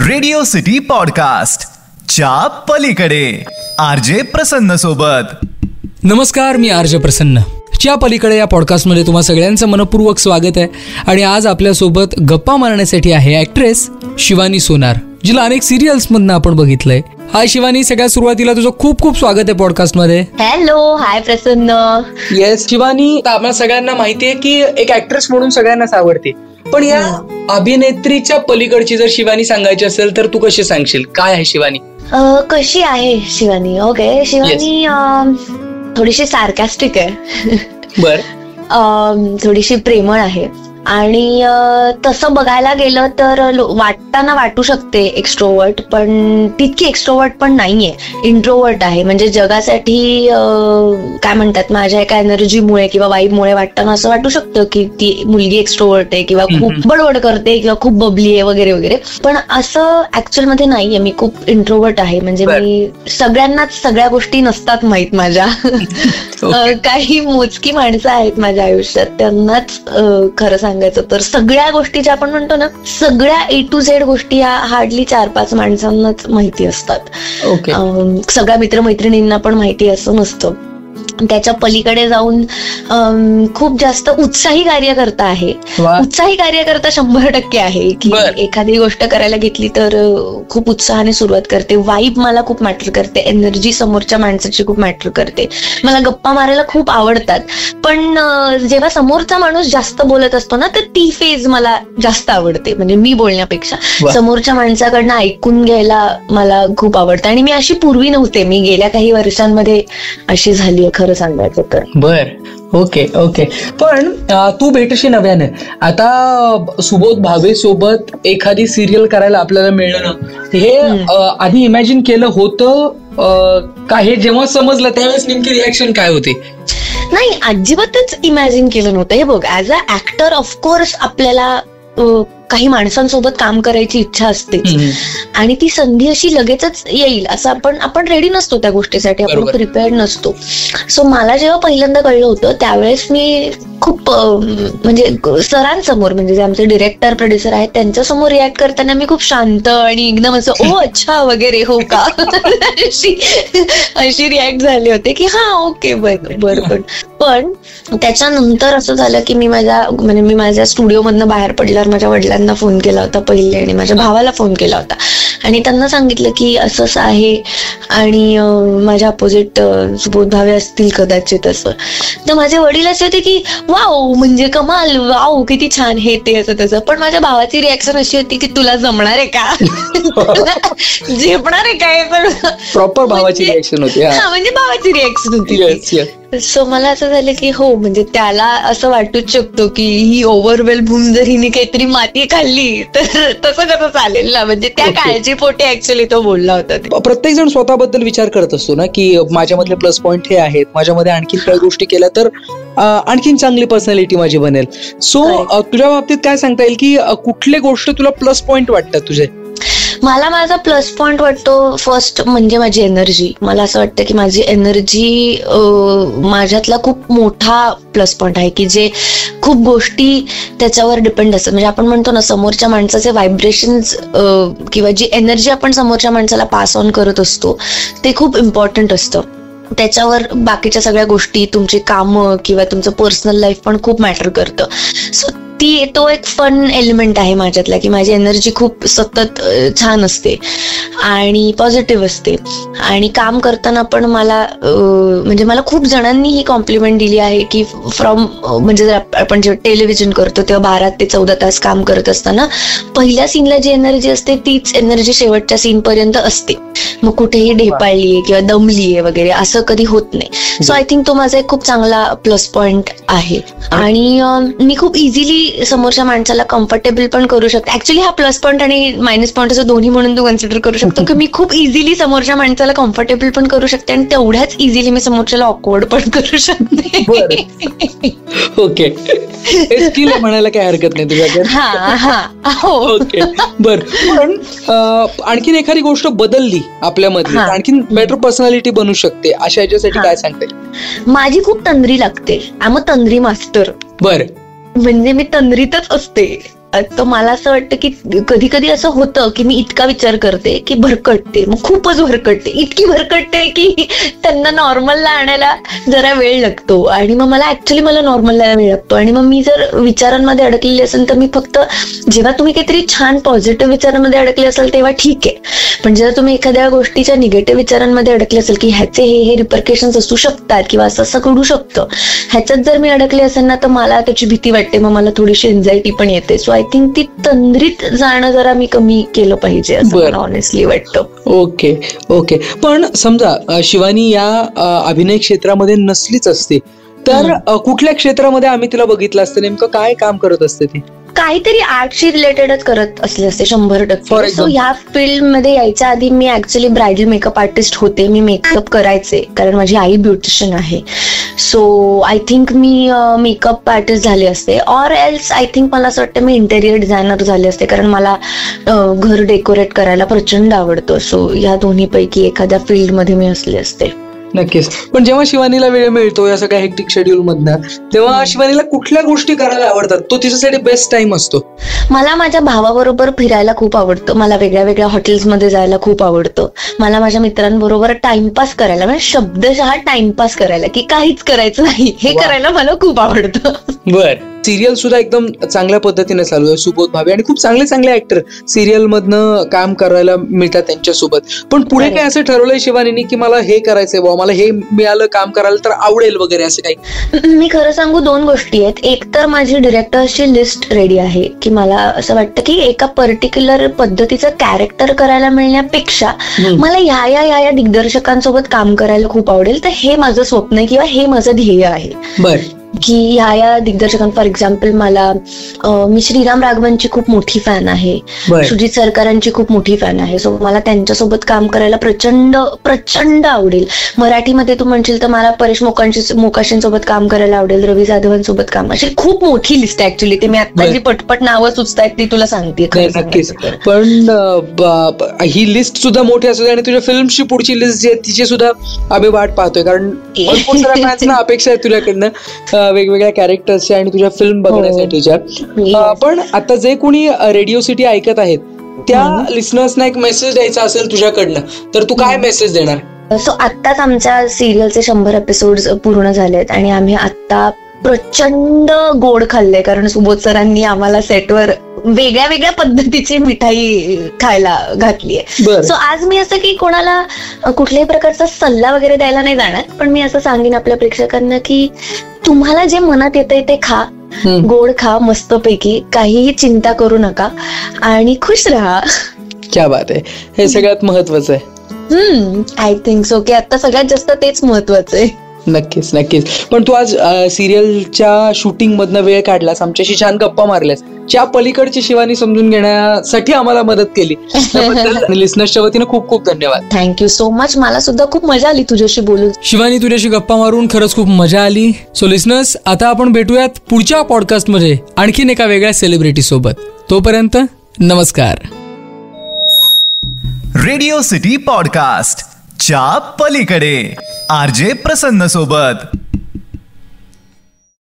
Radio city podcast च्या पलीकडे RJ प्रसन्न सोबत. नमस्कार, मी आरजे प्रसन्न. च्या पलीकडे या पॉडकास्टमध्ये तुम्हा सगळ्यांचं मनपूर्वक स्वागत आहे. आणि आज आपल्यासोबत गप्पा मारण्यासाठी आहे ॲक्ट्रेस शिवानी सोनार, जिला अनेक सिरियल्समधनं आपण बघितलंय. हाय शिवानी, सगळ्यात सुरुवातीला तुझं खूप खूप स्वागत आहे पॉडकास्टमध्ये. हॅलो, हाय प्रसन्न. येस शिवानी, आम्हाला सगळ्यांना माहितीये की एक ऍक्ट्रेस म्हणून सगळ्यांनाच आवडते, पण या अभिनेत्रीच्या पलीकडची जर शिवानी सांगायची असेल तर तू कशी सांगशील? काय आहे शिवानी? कशी आहे शिवानी? ओके, शिवानी थोडीशी सार्कॅस्टिक आहे. बर. थोडीशी प्रेमळ आहे आणि तसं बघायला गेलं तर वाटताना वाटू शकते एक्स्ट्रोवर्ट, पण तितकी एक्स्ट्रोवर्ट पण नाहीये, इंट्रोवर्ट आहे. म्हणजे जगासाठी काय म्हणतात, माझ्या एका एनर्जीमुळे किंवा वाईबमुळे वाटताना असं वाटू शकतं की ती मुलगी एक्स्ट्रोवर्ट आहे किंवा खूप बडबड करते किंवा खूप बबली आहे वगैरे वगैरे, पण असं ऍक्च्युअल मध्ये नाहीये. मी खूप इंट्रोवर्ट आहे. म्हणजे मी सगळ्यांनाच सगळ्या गोष्टी नसतात माहित माझ्या. काही मोजकी माणसं आहेत माझ्या आयुष्यात, त्यांनाच खरं सांगायचं तर सगळ्या गोष्टी ज्या आपण म्हणतो ना, सगळ्या A to Z गोष्टी या हार्डली 4-5 माणसांनाच माहिती असतात. सगळ्या मित्रमैत्रिणींना पण माहिती असं नसतं. त्याच्या पलीकडे जाऊन खूप जास्त उत्साही कार्यकर्ता आहे. उत्साही कार्यकर्ता 100% आहे की एखादी गोष्ट करायला घेतली तर खूप उत्साहाने सुरुवात करते. वाईब मला खूप मॅटर करते, एनर्जी समोरच्या माणसाची खूप मॅटर करते. मला गप्पा मारायला खूप आवडतात, पण जेव्हा समोरचा माणूस जास्त बोलत असतो ना, तर ती फेज मला जास्त आवडते. म्हणजे मी बोलण्यापेक्षा समोरच्या माणसाकडनं ऐकून घ्यायला मला खूप आवडतं. आणि मी अशी पूर्वी नव्हते, मी गेल्या काही वर्षांमध्ये अशी झाली खरं सांगायचं तर. बर, ओके. पण तू भेटशी नव्याने आता सुबोध भावे सोबत एखादी सिरियल करायला आपल्याला मिळणं, हे आधी इमॅजिन केलं होतं का? हे जेव्हा समजलं त्यावेळेस नेमकी रिॲक्शन काय होती? नाही, अजिबातच इमॅजिन केलं नव्हतं. हे बघ, ऍज अ ऍक्टर ऑफकोर्स आपल्याला काही माणसांसोबत काम करायची इच्छा असते आणि ती संधी अशी लगेचच येईल असं आपण रेडी नसतो त्या गोष्टीसाठी, आपण प्रिपेअर्ड नसतो. सो मला जेव्हा पहिल्यांदा कळलं होतं त्यावेळेस मी खूप म्हणजे सरांसमोर, म्हणजे जे आमचे डिरेक्टर प्रोड्युसर आहेत त्यांच्यासमोर रिॲक्ट करताना मी खूप शांत आणि एकदम असं ओ अच्छा वगैरे हो का अशी रिॲक्ट झाले होते की हा ओके बरं. पण त्याच्यानंतर असं झालं की मी माझ्या स्टुडिओमधनं बाहेर पडल्यावर माझ्या वडिलांना फोन केला होता पहिले आणि माझ्या भावाला फोन केला होता आणि त्यांना सांगितलं की असं असं आहे आणि माझ्या अपोजिट सुबोध भावे असतील कदाचित असं. तर माझे वडील असे होते की वाव, म्हणजे कमाल, वाव किती छान, हे ते असं तसं. पण माझ्या भावाची रिॲक्शन अशी होती की तुला जमणार आहे का, झेपणार आहे काय? पण प्रॉपर भावाची रिॲक्शन होती. म्हणजे भावाची रिॲक्शन होती. सो मला असं झालं की हो, म्हणजे त्याला असं वाटूच शकतो की ही ओव्हरवेल्म होऊन जर हिने काहीतरी माती खाल्ली तर तसं कसं चालेल ना. म्हणजे त्या काळजी पोटी ऍक्च्युअली तो बोलला होता. प्रत्येक जण स्वतःबद्दल विचार करत असतो ना की माझ्यामधले प्लस पॉईंट हे आहेत, माझ्यामध्ये आणखी काही गोष्टी केल्या तर आणखीन चांगली पर्सनॅलिटी माझी बनेल. सो तुझ्या बाबतीत काय सांगता येईल की कुठले गोष्ट तुला प्लस पॉईंट वाटतात तुझे? मला माझा प्लस पॉईंट वाटतो फर्स्ट म्हणजे माझी एनर्जी. मला असं वाटतं की माझी एनर्जी माझ्यातला खूप मोठा प्लस पॉईंट आहे की जे खूप गोष्टी त्याच्यावर डिपेंड असतात. म्हणजे आपण म्हणतो ना, समोरच्या माणसाचे व्हायब्रेशन्स किंवा जी एनर्जी आपण समोरच्या माणसाला पास ऑन करत असतो ते खूप इम्पॉर्टंट असतं. त्याच्यावर बाकीच्या सगळ्या गोष्टी, तुमची कामं किंवा तुमचं पर्सनल लाईफ पण खूप मॅटर करतं. सो तो एक फन एलिमेंट आहे माझ्यातला की माझी एनर्जी खूप सतत छान असते आणि पॉझिटिव्ह असते. आणि काम करताना पण मला खूप जणांनी ही कॉम्प्लिमेंट दिली आहे की म्हणजे जर आपण जेव्हा टेलिव्हिजन करतो तेव्हा 12 ते 14 तास काम करत असताना पहिल्या सीनला जी एनर्जी असते तीच एनर्जी शेवटच्या सीन पर्यंत असते. मग कुठेही ढेपाळलीये किंवा दमलीये वगैरे असं कधी होत नाही. सो आय थिंक तो माझा एक खूप चांगला प्लस पॉइंट आहे. आणि मी खूप इझिली समोरच्या माणसाला कम्फर्टेबल पण करू शकते. ऍक्च्युली हा प्लस पॉईंट आणि मायनस पॉईंट असं दोन्ही म्हणून तू कन्सिडर करू शकतो की मी खूप इझिली समोरच्या माणसाला कम्फर्टेबल पण करू शकते आणि तेवढ्याच इझिली मी समोरच्याला ऑकवर्ड पण करू शकते. ओके, स्किल म्हणायला काही हरकत नाही तुझ्याकडे. ओके, बर. पण आणखीन एखादी गोष्ट बदलली आपल्यामध्ये, आणखीन बेटर पर्सनॅलिटी बनू शकते, अशा याच्यासाठी काय सांगते? माझी खूप तंद्री लागते. आय एम अ तंद्री मास्टर. बर. म्हणजे मी तंद्रीतच असते. तर मला असं वाटतं की कधी कधी असं होतं की मी इतका विचार करते की भरकटते, मग खूपच भरकटते, इतकी भरकटते की त्यांना नॉर्मलला आणायला जरा वेळ लागतो आणि मग मला नॉर्मलला वेळ लागतो. आणि मग मी जर विचारांमध्ये अडकलेली असेल तर मी फक्त, जेव्हा तुम्ही काहीतरी छान पॉझिटिव्ह विचारांमध्ये अडकले असाल तेव्हा ठीक आहे, पण जर तुम्ही एखाद्या गोष्टीच्या निगेटिव्ह विचारांमध्ये अडकले असेल की ह्याचे हे रिपरकेशन्स असू शकतात किंवा असं घडू शकतं, ह्याच्यात जर मी अडकले असेल ना तर मला त्याची भीती वाटते, मग मला थोडीशी एन्झायटी पण येते. सो आय थिंक ती तंद्रीत जाणं जरा मी कमी केलं पाहिजे असं मला ऑनेस्टली वाटतं. ओके. पण समजा शिवानी या अभिनय क्षेत्रामध्ये नसलीच असते तर कुठल्या क्षेत्रामध्ये आम्ही तिला बघितलं असतं? नेमकं काय काम करत असते ती? काहीतरी आर्टशी रिलेटेडच करत असले असते 100%. सो ह्या फील्ड मध्ये यायच्या आधी मी ऍक्च्युली ब्रायडल मेकअप आर्टिस्ट होते. मी मेकअप करायचे कारण माझी आई ब्युटिशियन आहे. So I think me makeup artist झाले असते, ऑर एल्स आय थिंक मला असं वाटतं मी इंटेरियर डिझायनर झाले असते, कारण मला घर डेकोरेट करायला प्रचंड आवडतं. सो या दोन्हीपैकी एखाद्या फील्डमध्ये मी असले असते. नक्कीच. पण जेव्हा शिवानीला वेळ मिळतो या सगळ्या हेक्टिक शेड्यूल मधनं, तेव्हा शिवानीला कुठल्या गोष्टी करायला आवडतात? तो तिच्यासाठी बेस्ट टाइम असतो. मला माझ्या भावाबरोबर फिरायला खूप आवडतं, मला वेगळ्या वेगळ्या हॉटेल्समध्ये जायला खूप आवडतं, मला माझ्या मित्रांबरोबर टाइमपास करायला, म्हणजे शब्दशः टाइमपास करायला, की काहीच करायचं नाही हे करायला मला खूप आवडतं. बर. सिरियल सुद्धा एकदम चांगल्या पद्धतीने चालू आहे. सुबोध भावे आणि खूप चांगले ऍक्टर सिरियल मधनं काम करायला मिळतात त्यांच्यासोबत. पण पुढे काय असं ठरवलंय शिवानीने की मला हे करायचंय बाबा, मला हे मिळालं काम करायला तर आवडेल वगैरे असं काही? मी खरं सांगू 2 गोष्टी आहेत. एक तर माझी डिरेक्टर्सची लिस्ट रेडी आहे की मला असं वाटतं की एका पर्टिक्युलर पद्धतीचं कॅरेक्टर करायला मिळण्यापेक्षा मला ह्या दिग्दर्शकांसोबत काम करायला खूप आवडेल. तर हे माझं स्वप्न आहे किंवा हे माझं ध्येय आहे. बरं. की ह्या दिग्दर्शकां, फॉर एक्झाम्पल मी श्रीराम राघवनची खूप मोठी फॅन आहे, सुजित सरकारांची खूप मोठी फॅन आहे. सो मला त्यांच्यासोबत काम करायला प्रचंड आवडेल. मराठीमध्ये तू म्हणशील तर मला परेश मोकाशींसोबत काम करायला आवडेल, रवी जाधवांसोबत काम, अशी खूप मोठी लिस्ट आहे ऍक्च्युली. ते मी आता जी पटपट नावं सुचतायत ती तुला सांगते. पण ही लिस्ट सुद्धा मोठी असते आणि तुझ्या फिल्मची पुढची लिस्ट जी आहे तिची सुद्धा आम्ही वाट पाहतोय, कारण फॅन्सना अपेक्षा आहे तुझ्याकडनं वेगवेगळ्या कॅरेक्टर्सच्या आणि तुझ्या फिल्म बघण्यासाठीच्या. पण आता जे कोणी रेडिओ सिटी ऐकत आहेत त्या लिसनर्सना एक मेसेज द्यायचा असेल तुझ्याकडनं तर तू काय मेसेज देणार? सो आत्ताच आमच्या सिरियलचे 100 एपिसोड पूर्ण झालेत आणि आम्ही आत्ता प्रचंड गोड खाल्ले, कारण सुबोध सरांनी आम्हाला सेटवर वेगळ्या वेगळ्या पद्धतीची मिठाई खायला घातली आहे. सो आज मी असं की कोणाला कुठल्याही प्रकारचा सल्ला वगैरे द्यायला नाही जाणार, पण मी असं सांगेन आपल्या प्रेक्षकांना की तुम्हाला जे मनात येतंय ते खा, गोड खा मस्तपैकी, काहीही चिंता करू नका आणि खुश राहा. क्या बात आहे, हे सगळ्यात महत्वाचं आहे. आय थिंक सो की आता सगळ्यात जास्त तेच महत्वाचं आहे. नक्कीच. पण तू आज सिरियलच्या शूटिंग मधनं वेळ काढलास, आमच्याशी छान गप्पा मारल्यास, च्या पलीकडची शिवानी समजून घेण्यासाठी आम्हाला मदत केली, लिस्नर्सच्या वतीनं खूप खूप धन्यवाद. Thank you so much. मला सुद्धा खूप मजा आली तुझ्याशी बोलून. शिवानी, तुझ्याशी गप्पा मारून खरंच खूप मजा आली. सो लिस्नर्स, आता आपण भेटूयात पुढच्या पॉडकास्ट मध्ये आणखीन एका वेगळ्या सेलिब्रिटी सोबत. तोपर्यंत नमस्कार. रेडिओ सिटी पॉडकास्ट च्या पलीकडे RJ प्रसन्न सोबत.